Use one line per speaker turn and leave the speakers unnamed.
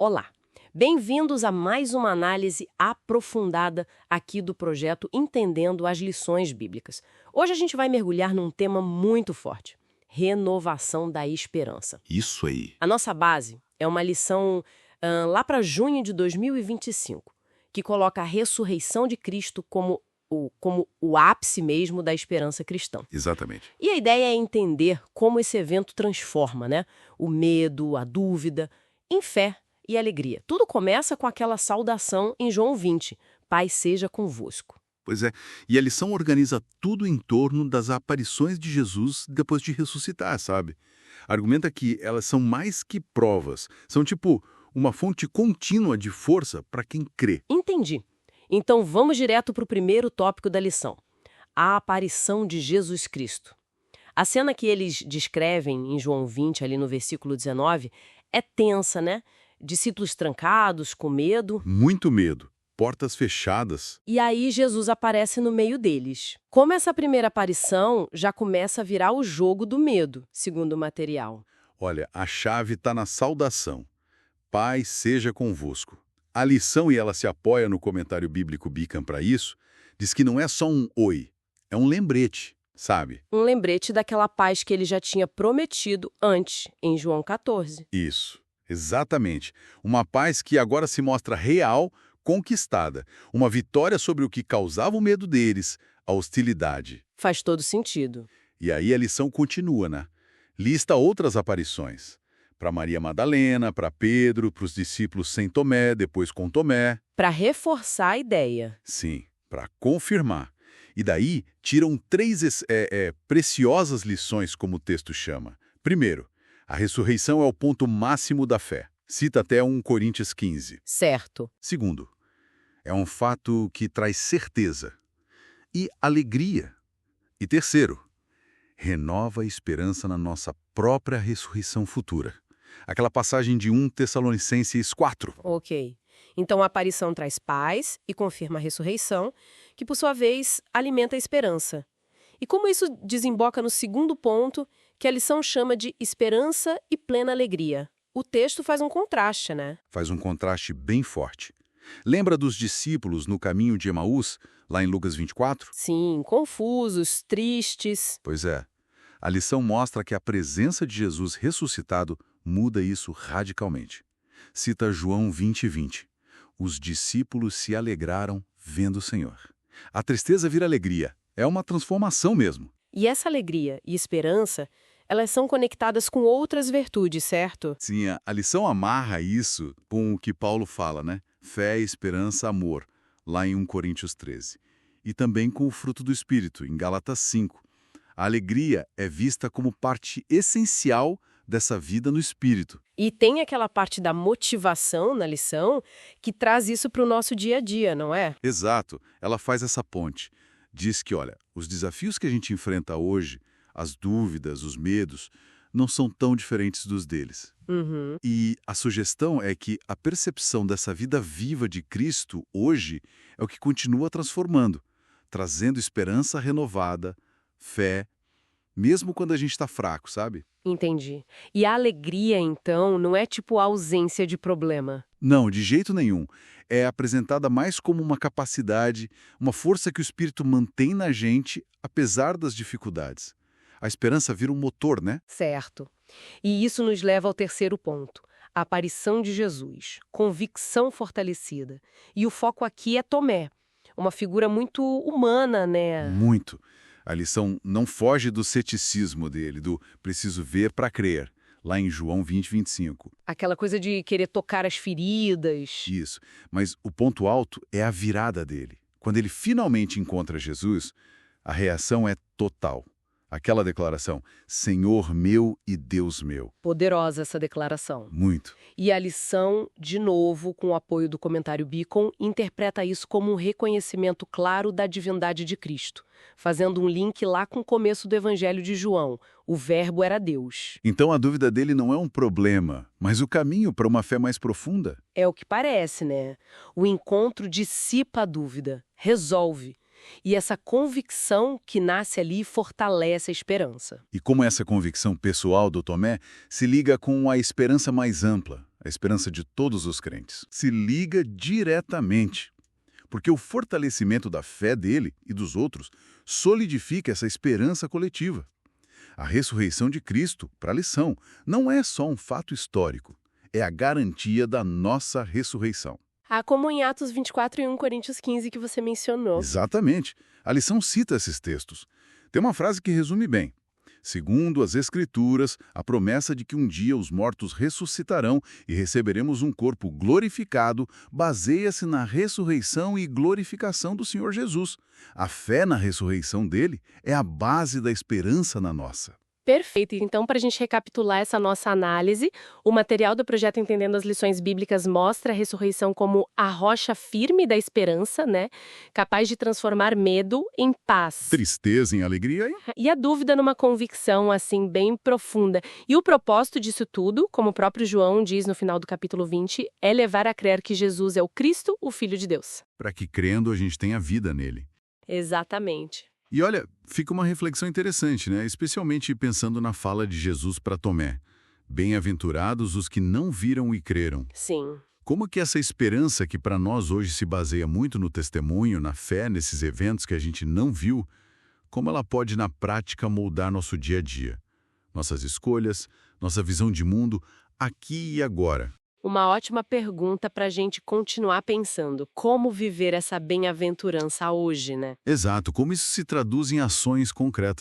Olá! Bem-vindos a mais uma análise aprofundada aqui do projeto Entendendo as Lições Bíblicas. Hoje a gente vai mergulhar num tema muito forte: renovação da esperança.
Isso aí.
A nossa base é uma lição lá para junho de 2025, que coloca a ressurreição de Cristo como o ápice mesmo da esperança cristã.
Exatamente.
E a ideia é entender como esse evento transforma, né, o medo, a dúvida, em fé e alegria. Tudo começa com aquela saudação em João 20, Pai seja convosco.
Pois é. E a lição organiza tudo em torno das aparições de Jesus depois de ressuscitar, sabe? Argumenta que elas são mais que provas. São tipo uma fonte contínua de força para quem crê.
Entendi. Então vamos direto para o primeiro tópico da lição: a aparição de Jesus Cristo. A cena que eles descrevem em João 20, ali no versículo 19, é tensa, né? Discípulos trancados, com medo.
Muito medo. Portas fechadas.
E aí Jesus aparece no meio deles. Como essa primeira aparição já começa a virar o jogo do medo, segundo o material.
Olha, a chave está na saudação. Pai seja convosco. A lição, e ela se apoia no comentário bíblico Beacon para isso, diz que não é só um oi, é um lembrete, sabe?
Um lembrete daquela paz que ele já tinha prometido antes, em João 14.
Isso, exatamente. Uma paz que agora se mostra real, conquistada. Uma vitória sobre o que causava o medo deles, a hostilidade.
Faz todo sentido.
E aí a lição continua, né? Lista outras aparições. Para Maria Madalena, para Pedro, para os discípulos sem Tomé, depois com Tomé.
Para reforçar a ideia.
Sim, para confirmar. E daí tiram três preciosas lições, como o texto chama. Primeiro, a ressurreição é o ponto máximo da fé. Cita até 1 Coríntios 15.
Certo.
Segundo, é um fato que traz certeza e alegria. E terceiro, renova a esperança na nossa própria ressurreição futura. Aquela passagem de 1 Tessalonicenses 4.
Ok. Então a aparição traz paz e confirma a ressurreição, que por sua vez alimenta a esperança. E como isso desemboca no segundo ponto, que a lição chama de esperança e plena alegria? O texto faz um contraste, né?
Faz um contraste bem forte. Lembra dos discípulos no caminho de Emaús, lá em Lucas 24?
Sim, confusos, tristes.
Pois é. A lição mostra que a presença de Jesus ressuscitado muda isso radicalmente. Cita João 20:20. Os discípulos se alegraram vendo o Senhor. A tristeza vira alegria. É uma transformação mesmo.
E essa alegria e esperança, elas são conectadas com outras virtudes, certo?
Sim, a lição amarra isso com o que Paulo fala, né? Fé, esperança, amor, lá em 1 Coríntios 13. E também com o fruto do Espírito, em Gálatas 5. A alegria é vista como parte essencial dessa vida no Espírito.
E tem aquela parte da motivação na lição que traz isso para o nosso dia a dia, não é?
Exato, ela faz essa ponte. Diz que, olha, os desafios que a gente enfrenta hoje, as dúvidas, os medos, não são tão diferentes dos deles.
Uhum.
E a sugestão é que a percepção dessa vida viva de Cristo hoje é o que continua transformando, trazendo esperança renovada, fé, mesmo quando a gente está fraco, sabe?
Entendi. E a alegria, então, não é tipo a ausência de problema.
Não, de jeito nenhum. É apresentada mais como uma capacidade, uma força que o Espírito mantém na gente, apesar das dificuldades. A esperança vira um motor, né?
Certo. E isso nos leva ao terceiro ponto: a aparição de Jesus, convicção fortalecida. E o foco aqui é Tomé, uma figura muito humana, né?
Muito. A lição não foge do ceticismo dele, do preciso ver para crer, lá em João 20:25.
Aquela coisa de querer tocar as feridas.
Isso. Mas o ponto alto é a virada dele. Quando ele finalmente encontra Jesus, a reação é total. Aquela declaração, Senhor meu e Deus meu.
Poderosa essa declaração.
Muito.
E a lição, de novo, com o apoio do comentário Beacon, interpreta isso como um reconhecimento claro da divindade de Cristo, fazendo um link lá com o começo do Evangelho de João. O Verbo era Deus.
Então a dúvida dele não é um problema, mas o caminho para uma fé mais profunda.
É o que parece, né? O encontro dissipa a dúvida, resolve. E essa convicção que nasce ali fortalece a esperança.
E como essa convicção pessoal do Tomé se liga com a esperança mais ampla, a a esperança de todos os crentes, se liga diretamente, porque o fortalecimento da fé dele e dos outros solidifica essa esperança coletiva. A ressurreição de Cristo, para a lição, não é só um fato histórico, é a garantia da nossa ressurreição.
Como em Atos 24 e 1 Coríntios 15 que você mencionou.
Exatamente. A lição cita esses textos. Tem uma frase que resume bem. Segundo as Escrituras, a promessa de que um dia os mortos ressuscitarão e receberemos um corpo glorificado baseia-se na ressurreição e glorificação do Senhor Jesus. A fé na ressurreição dele é a base da esperança na nossa.
Perfeito. Então, para a gente recapitular essa nossa análise, o material do projeto Entendendo as Lições Bíblicas mostra a ressurreição como a rocha firme da esperança, né? Capaz de transformar medo em paz.
Tristeza em alegria, hein?
E a dúvida numa convicção, assim, bem profunda. E o propósito disso tudo, como o próprio João diz no final do capítulo 20, é levar a crer que Jesus é o Cristo, o Filho de Deus.
Para que, crendo, a gente tenha vida nele.
Exatamente.
E olha, fica uma reflexão interessante, né? Especialmente pensando na fala de Jesus para Tomé. Bem-aventurados os que não viram e creram.
Sim.
Como que essa esperança que para nós hoje se baseia muito no testemunho, na fé, nesses eventos que a gente não viu, como ela pode na prática moldar nosso dia a dia? Nossas escolhas, nossa visão de mundo, aqui e agora.
Uma ótima pergunta para a gente continuar pensando. Como viver essa bem-aventurança hoje, né?
Exato, como isso se traduz em ações concretas.